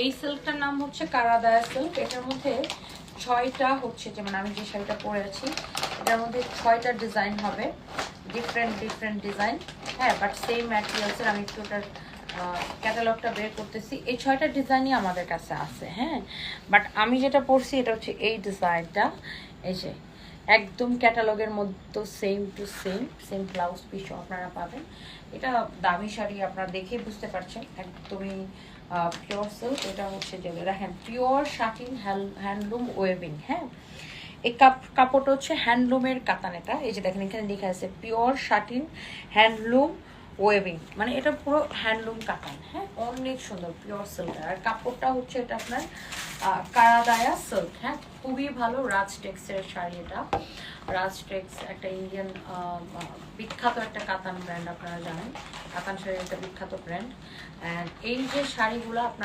এই সিল্কটার নাম হচ্ছে কারাদায়া সিল্ক। এটার মধ্যে 6টা হচ্ছে, যেমন আমি যে শাড়িটা পরে আছি এটার মধ্যে 6টা ডিজাইন হবে, ডিফারেন্ট ডিজাইন। হ্যাঁ, বাট সেম ম্যাটেরিয়ালসের। আমি একটু ওটার ক্যাটালগটা বের করতেছি। এই 6টা ডিজাইনই আমাদের কাছে আছে। হ্যাঁ, বাট আমি যেটা পরছি এটা হচ্ছে এই ডিজাইনটা। এই যে একদম ক্যাটালগের মধ্যে সেম টু সেম ব্লাউজ পিসও আপনারা পাবেন। এটা দামি শাড়ি, আপনারা দেখে বুঝতে পারছেন একদমই পিওর সিল্ক। এটা হচ্ছে যে দেখেন পিওর শাটিন হ্যান্ডলুম ওয়েভিং। হ্যাঁ, এই কাপড়টা হচ্ছে হ্যান্ডলুমের কাতান। এটা এই যে দেখেন এখানে লেখা আছে পিওর শাটিন হ্যান্ডলুম ওয়েভিং, মানে এটা পুরো হ্যান্ডলুম কাতান। হ্যাঁ, অনেক সুন্দর পিওর সিল্ক। আর কাপড়টা হচ্ছে এটা আপনার কারাদায়া সিল্ক। হ্যাঁ, খুবই ভালো রাজ টেক্সের শাড়ি এটা। রাজ টেক্স একটা ইন্ডিয়ান বিখ্যাত একটা কাতান ব্র্যান্ড, আপনারা জানেন কাতান শাড়ির একটা বিখ্যাত ব্র্যান্ড। অ্যান্ড এই যে শাড়িগুলো আপনারা